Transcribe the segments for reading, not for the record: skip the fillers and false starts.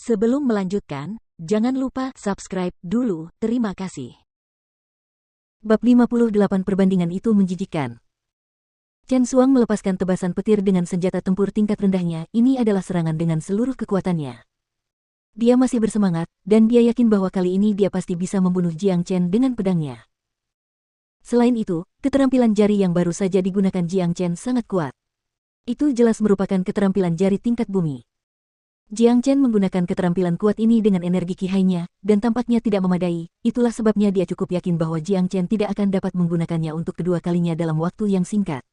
Sebelum melanjutkan, jangan lupa subscribe dulu, terima kasih. Bab 58 perbandingan itu menjijikkan. Chen Xuang melepaskan tebasan petir dengan senjata tempur tingkat rendahnya, ini adalah serangan dengan seluruh kekuatannya. Dia masih bersemangat, dan dia yakin bahwa kali ini dia pasti bisa membunuh Jiang Chen dengan pedangnya. Selain itu, keterampilan jari yang baru saja digunakan Jiang Chen sangat kuat. Itu jelas merupakan keterampilan jari tingkat bumi. Jiang Chen menggunakan keterampilan kuat ini dengan energi qihainya, dan tampaknya tidak memadai, itulah sebabnya dia cukup yakin bahwa Jiang Chen tidak akan dapat menggunakannya untuk kedua kalinya dalam waktu yang singkat.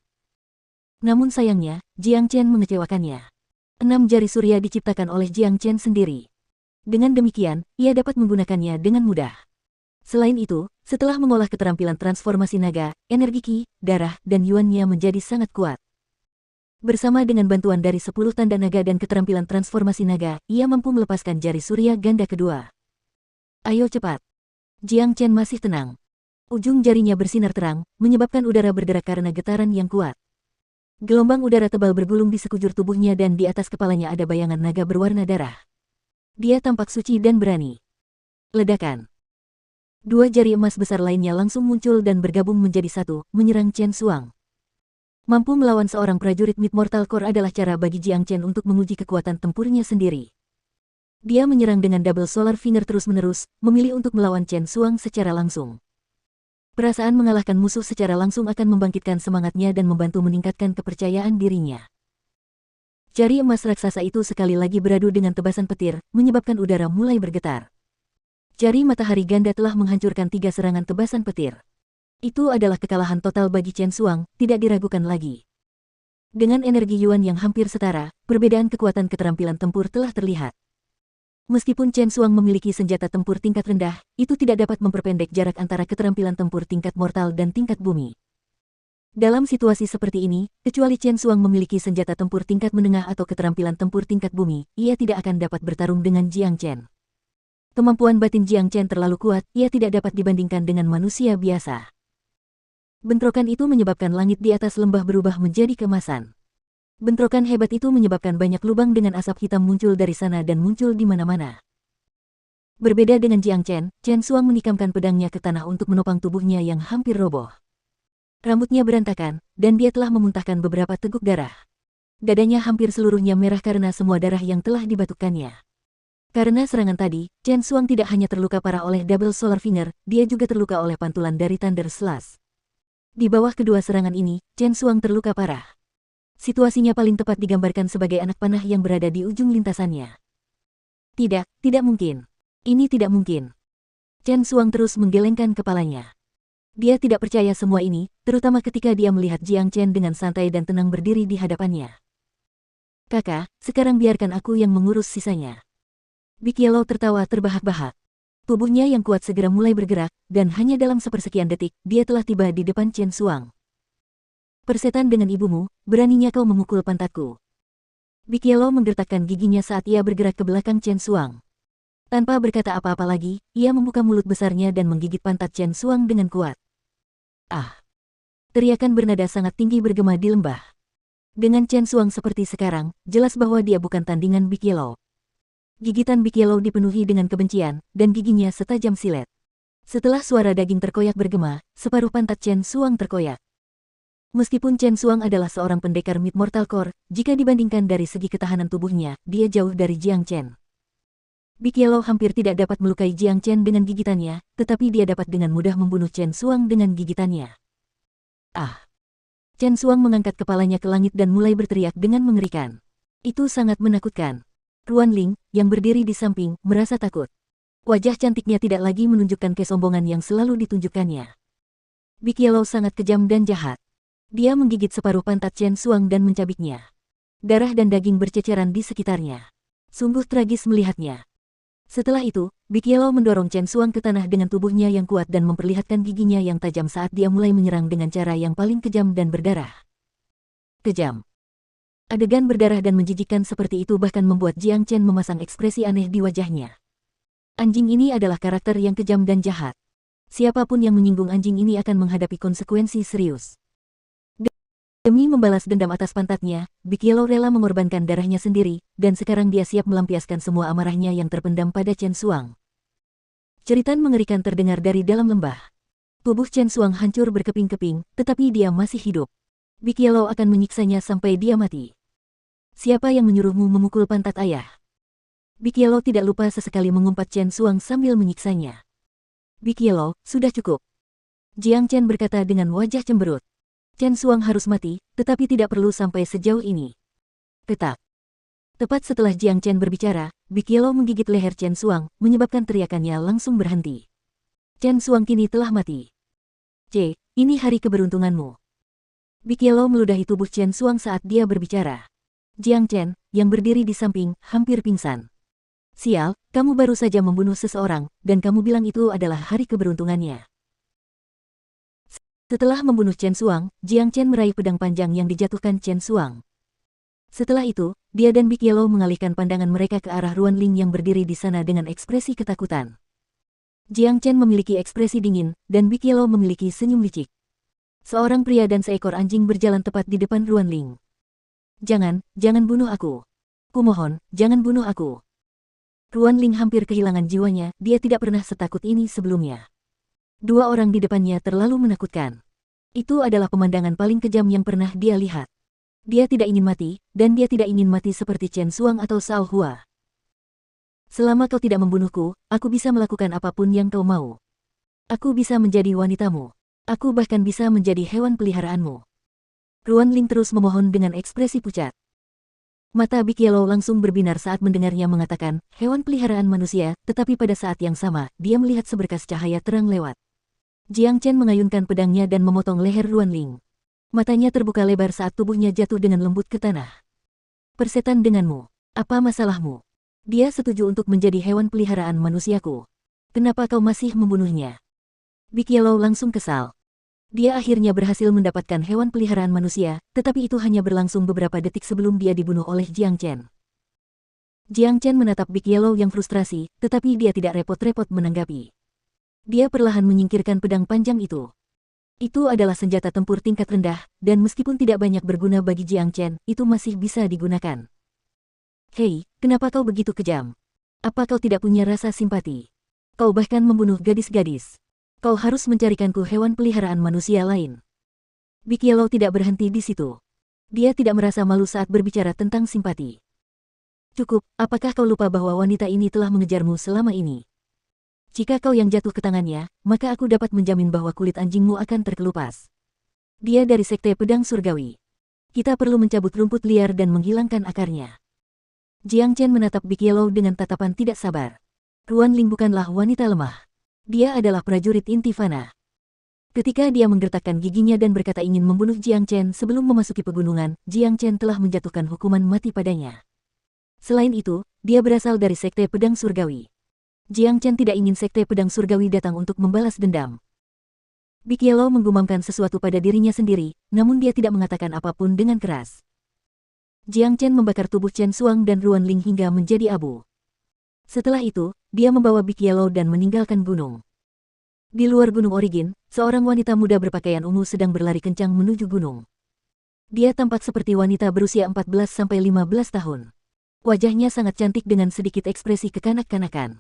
Namun sayangnya, Jiang Chen mengecewakannya. 6 jari surya diciptakan oleh Jiang Chen sendiri. Dengan demikian, ia dapat menggunakannya dengan mudah. Selain itu, setelah mengolah keterampilan transformasi naga, energi qi, darah, dan yuannya menjadi sangat kuat. Bersama dengan bantuan dari 10 tanda naga dan keterampilan transformasi naga, ia mampu melepaskan jari surya ganda kedua. Ayo cepat. Jiang Chen masih tenang. Ujung jarinya bersinar terang, menyebabkan udara bergerak karena getaran yang kuat. Gelombang udara tebal bergulung di sekujur tubuhnya dan di atas kepalanya ada bayangan naga berwarna darah. Dia tampak suci dan berani. Ledakan. 2 jari emas besar lainnya langsung muncul dan bergabung menjadi satu, menyerang Chen Xuang. Mampu melawan seorang prajurit Mid Mortal Core adalah cara bagi Jiang Chen untuk menguji kekuatan tempurnya sendiri. Dia menyerang dengan double solar finger terus-menerus, memilih untuk melawan Chen Xuang secara langsung. Perasaan mengalahkan musuh secara langsung akan membangkitkan semangatnya dan membantu meningkatkan kepercayaan dirinya. Jari emas raksasa itu sekali lagi beradu dengan tebasan petir, menyebabkan udara mulai bergetar. Jari matahari ganda telah menghancurkan 3 serangan tebasan petir. Itu adalah kekalahan total bagi Chen Xuang, tidak diragukan lagi. Dengan energi yuan yang hampir setara, perbedaan kekuatan keterampilan tempur telah terlihat. Meskipun Chen Xuang memiliki senjata tempur tingkat rendah, itu tidak dapat memperpendek jarak antara keterampilan tempur tingkat mortal dan tingkat bumi. Dalam situasi seperti ini, kecuali Chen Xuang memiliki senjata tempur tingkat menengah atau keterampilan tempur tingkat bumi, ia tidak akan dapat bertarung dengan Jiang Chen. Kemampuan batin Jiang Chen terlalu kuat, ia tidak dapat dibandingkan dengan manusia biasa. Bentrokan itu menyebabkan langit di atas lembah berubah menjadi keemasan. Bentrokan hebat itu menyebabkan banyak lubang dengan asap hitam muncul dari sana dan muncul di mana-mana. Berbeda dengan Jiang Chen, Chen Xuang menikamkan pedangnya ke tanah untuk menopang tubuhnya yang hampir roboh. Rambutnya berantakan, dan dia telah memuntahkan beberapa teguk darah. Dadanya hampir seluruhnya merah karena semua darah yang telah dibatukannya. Karena serangan tadi, Chen Xuang tidak hanya terluka parah oleh double solar finger, dia juga terluka oleh pantulan dari Thunder Slash. Di bawah kedua serangan ini, Chen Xuang terluka parah. Situasinya paling tepat digambarkan sebagai anak panah yang berada di ujung lintasannya. Tidak mungkin. Ini tidak mungkin. Chen Xuang terus menggelengkan kepalanya. Dia tidak percaya semua ini, terutama ketika dia melihat Jiang Chen dengan santai dan tenang berdiri di hadapannya. Kakak, sekarang biarkan aku yang mengurus sisanya. Big Yellow tertawa terbahak-bahak. Tubuhnya yang kuat segera mulai bergerak, dan hanya dalam sepersekian detik, dia telah tiba di depan Chen Xuang. Persetan dengan ibumu, beraninya kau memukul pantatku. Big Yellow menggertakkan giginya saat ia bergerak ke belakang Chen Xuang. Tanpa berkata apa-apa lagi, ia membuka mulut besarnya dan menggigit pantat Chen Xuang dengan kuat. Ah! Teriakan bernada sangat tinggi bergema di lembah. Dengan Chen Xuang seperti sekarang, jelas bahwa dia bukan tandingan Big Yellow. Gigitan Big Yellow dipenuhi dengan kebencian, dan giginya setajam silet. Setelah suara daging terkoyak bergema, separuh pantat Chen Xuang terkoyak. Meskipun Chen Xuang adalah seorang pendekar Mid Mortal Core, jika dibandingkan dari segi ketahanan tubuhnya, dia jauh dari Jiang Chen. Big Yellow hampir tidak dapat melukai Jiang Chen dengan gigitannya, tetapi dia dapat dengan mudah membunuh Chen Xuang dengan gigitannya. Ah! Chen Xuang mengangkat kepalanya ke langit dan mulai berteriak dengan mengerikan. Itu sangat menakutkan. Ruan Ling, yang berdiri di samping, merasa takut. Wajah cantiknya tidak lagi menunjukkan kesombongan yang selalu ditunjukkannya. Big Yellow sangat kejam dan jahat. Dia menggigit separuh pantat Chen Xuang dan mencabiknya. Darah dan daging berceceran di sekitarnya. Sungguh tragis melihatnya. Setelah itu, Big Yellow mendorong Chen Xuang ke tanah dengan tubuhnya yang kuat dan memperlihatkan giginya yang tajam saat dia mulai menyerang dengan cara yang paling kejam dan berdarah. Kejam. Adegan berdarah dan menjijikkan seperti itu bahkan membuat Jiang Chen memasang ekspresi aneh di wajahnya. Anjing ini adalah karakter yang kejam dan jahat. Siapapun yang menyinggung anjing ini akan menghadapi konsekuensi serius. Demi membalas dendam atas pantatnya, Big Yellow rela mengorbankan darahnya sendiri, dan sekarang dia siap melampiaskan semua amarahnya yang terpendam pada Chen Xuang. Jeritan mengerikan terdengar dari dalam lembah. Tubuh Chen Xuang hancur berkeping-keping, tetapi dia masih hidup. Big Yellow akan menyiksanya sampai dia mati. Siapa yang menyuruhmu memukul pantat ayah? Big Yellow tidak lupa sesekali mengumpat Chen Xuang sambil menyiksanya. Big Yellow, sudah cukup. Jiang Chen berkata dengan wajah cemberut. Chen Xuang harus mati, tetapi tidak perlu sampai sejauh ini. Ketak. Tepat setelah Jiang Chen berbicara, Big Yellow menggigit leher Chen Xuang, menyebabkan teriakannya langsung berhenti. Chen Xuang kini telah mati. Ini hari keberuntunganmu. Big Yellow meludahi tubuh Chen Xuang saat dia berbicara. Jiang Chen, yang berdiri di samping, hampir pingsan. Sial, kamu baru saja membunuh seseorang, dan kamu bilang itu adalah hari keberuntungannya. Setelah membunuh Chen Xuang, Jiang Chen meraih pedang panjang yang dijatuhkan Chen Xuang. Setelah itu, dia dan Big Yellow mengalihkan pandangan mereka ke arah Ruan Ling yang berdiri di sana dengan ekspresi ketakutan. Jiang Chen memiliki ekspresi dingin, dan Big Yellow memiliki senyum licik. Seorang pria dan seekor anjing berjalan tepat di depan Ruan Ling. Jangan bunuh aku. Kumohon, jangan bunuh aku. Ruan Ling hampir kehilangan jiwanya, dia tidak pernah setakut ini sebelumnya. Dua orang di depannya terlalu menakutkan. Itu adalah pemandangan paling kejam yang pernah dia lihat. Dia tidak ingin mati, dan dia tidak ingin mati seperti Chen Xuang atau Shao Hua. Selama kau tidak membunuhku, aku bisa melakukan apapun yang kau mau. Aku bisa menjadi wanitamu. Aku bahkan bisa menjadi hewan peliharaanmu. Ruan Ling terus memohon dengan ekspresi pucat. Mata Big Yellow langsung berbinar saat mendengarnya mengatakan, hewan peliharaan manusia, tetapi pada saat yang sama, dia melihat seberkas cahaya terang lewat. Jiang Chen mengayunkan pedangnya dan memotong leher Ruan Ling. Matanya terbuka lebar saat tubuhnya jatuh dengan lembut ke tanah. Persetan denganmu. Apa masalahmu? Dia setuju untuk menjadi hewan peliharaan manusiaku. Kenapa kau masih membunuhnya? Big Yellow langsung kesal. Dia akhirnya berhasil mendapatkan hewan peliharaan manusia, tetapi itu hanya berlangsung beberapa detik sebelum dia dibunuh oleh Jiang Chen. Jiang Chen menatap Big Yellow yang frustrasi, tetapi dia tidak repot-repot menanggapi. Dia perlahan menyingkirkan pedang panjang itu. Itu adalah senjata tempur tingkat rendah, dan meskipun tidak banyak berguna bagi Jiang Chen, itu masih bisa digunakan. Hei, kenapa kau begitu kejam? Apa kau tidak punya rasa simpati? Kau bahkan membunuh gadis-gadis. Kau harus mencarikanku hewan peliharaan manusia lain. Big Yellow tidak berhenti di situ. Dia tidak merasa malu saat berbicara tentang simpati. Cukup, apakah kau lupa bahwa wanita ini telah mengejarmu selama ini? Jika kau yang jatuh ke tangannya, maka aku dapat menjamin bahwa kulit anjingmu akan terkelupas. Dia dari Sekte Pedang Surgawi. Kita perlu mencabut rumput liar dan menghilangkan akarnya. Jiang Chen menatap Big Yellow dengan tatapan tidak sabar. Ruan Ling bukanlah wanita lemah. Dia adalah prajurit inti fana. Ketika dia menggertakkan giginya dan berkata ingin membunuh Jiang Chen sebelum memasuki pegunungan, Jiang Chen telah menjatuhkan hukuman mati padanya. Selain itu, dia berasal dari Sekte Pedang Surgawi. Jiang Chen tidak ingin Sekte Pedang Surgawi datang untuk membalas dendam. Big Yellow menggumamkan sesuatu pada dirinya sendiri, namun dia tidak mengatakan apapun dengan keras. Jiang Chen membakar tubuh Chen Xuang dan Ruan Ling hingga menjadi abu. Setelah itu, dia membawa Big Yellow dan meninggalkan gunung. Di luar Gunung Origin, seorang wanita muda berpakaian ungu sedang berlari kencang menuju gunung. Dia tampak seperti wanita berusia 14-15 tahun. Wajahnya sangat cantik dengan sedikit ekspresi kekanak-kanakan.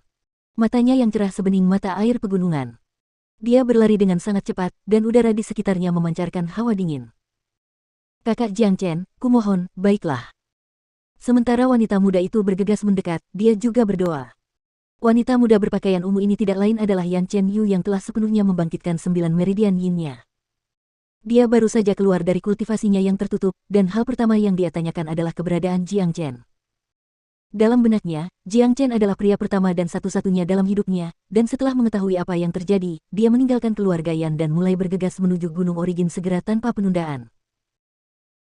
Matanya yang cerah sebening mata air pegunungan. Dia berlari dengan sangat cepat, dan udara di sekitarnya memancarkan hawa dingin. Kakak Jiang Chen, kumohon, baiklah. Sementara wanita muda itu bergegas mendekat, dia juga berdoa. Wanita muda berpakaian ungu ini tidak lain adalah Yan Chen Yu yang telah sepenuhnya membangkitkan 9 meridian yin-nya. Dia baru saja keluar dari kultivasinya yang tertutup, dan hal pertama yang dia tanyakan adalah keberadaan Jiang Chen. Dalam benaknya, Jiang Chen adalah pria pertama dan satu-satunya dalam hidupnya, dan setelah mengetahui apa yang terjadi, dia meninggalkan keluarga Yan dan mulai bergegas menuju Gunung Origin segera tanpa penundaan.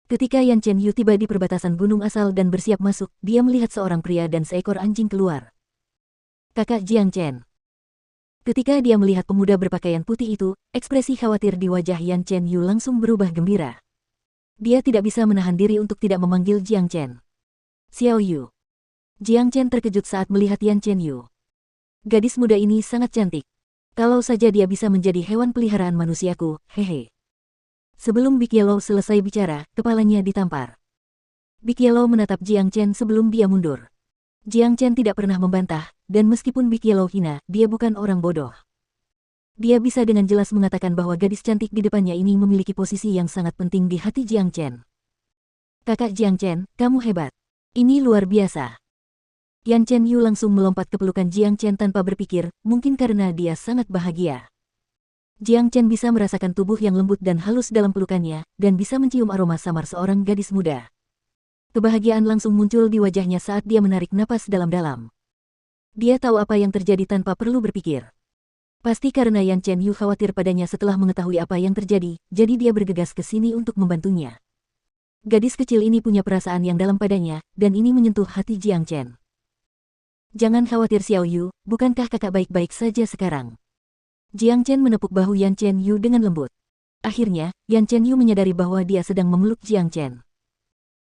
Ketika Yan Chen Yu tiba di perbatasan gunung asal dan bersiap masuk, dia melihat seorang pria dan seekor anjing keluar. Kakak Jiang Chen. Ketika dia melihat pemuda berpakaian putih itu, ekspresi khawatir di wajah Yan Chen Yu langsung berubah gembira. Dia tidak bisa menahan diri untuk tidak memanggil Jiang Chen. Xiao Yu. Jiang Chen terkejut saat melihat Yan Chen Yu. Gadis muda ini sangat cantik. Kalau saja dia bisa menjadi hewan peliharaan manusiaku, hehe. Sebelum Big Yellow selesai bicara, kepalanya ditampar. Big Yellow menatap Jiang Chen sebelum dia mundur. Jiang Chen tidak pernah membantah, dan meskipun Big Yellow hina, dia bukan orang bodoh. Dia bisa dengan jelas mengatakan bahwa gadis cantik di depannya ini memiliki posisi yang sangat penting di hati Jiang Chen. Kakak Jiang Chen, kamu hebat. Ini luar biasa. Yan Chen Yu langsung melompat ke pelukan Jiang Chen tanpa berpikir, mungkin karena dia sangat bahagia. Jiang Chen bisa merasakan tubuh yang lembut dan halus dalam pelukannya, dan bisa mencium aroma samar seorang gadis muda. Kebahagiaan langsung muncul di wajahnya saat dia menarik napas dalam-dalam. Dia tahu apa yang terjadi tanpa perlu berpikir. Pasti karena Yan Chen Yu khawatir padanya setelah mengetahui apa yang terjadi, jadi dia bergegas ke sini untuk membantunya. Gadis kecil ini punya perasaan yang dalam padanya, dan ini menyentuh hati Jiang Chen. Jangan khawatir Xiao Yu, bukankah kakak baik-baik saja sekarang? Jiang Chen menepuk bahu Yan Chen Yu dengan lembut. Akhirnya, Yan Chen Yu menyadari bahwa dia sedang memeluk Jiang Chen.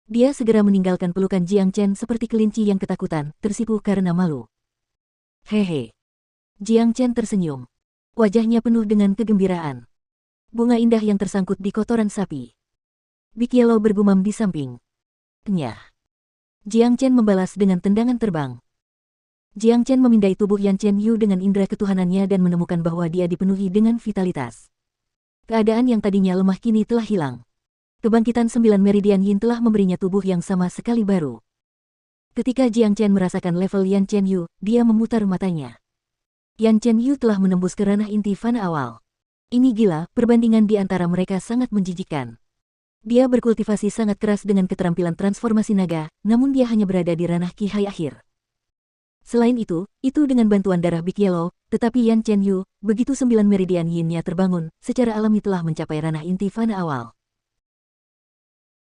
Dia segera meninggalkan pelukan Jiang Chen seperti kelinci yang ketakutan, tersipu karena malu. Hehe. Jiang Chen tersenyum. Wajahnya penuh dengan kegembiraan. Bunga indah yang tersangkut di kotoran sapi. Big Yellow bergumam di samping. Nyah. Jiang Chen membalas dengan tendangan terbang. Jiang Chen memindai tubuh Yan Chen Yu dengan indera ketuhanannya dan menemukan bahwa dia dipenuhi dengan vitalitas. Keadaan yang tadinya lemah kini telah hilang. Kebangkitan 9 meridian yin telah memberinya tubuh yang sama sekali baru. Ketika Jiang Chen merasakan level Yan Chen Yu, dia memutar matanya. Yan Chen Yu telah menembus ke ranah inti fana awal. Ini gila, perbandingan di antara mereka sangat menjijikkan. Dia berkultivasi sangat keras dengan keterampilan transformasi naga, namun dia hanya berada di ranah Qihai akhir. Selain itu dengan bantuan darah Big Yellow, tetapi Yan Chen Yu, begitu 9 meridian yin-nya terbangun, secara alami telah mencapai ranah inti fana awal.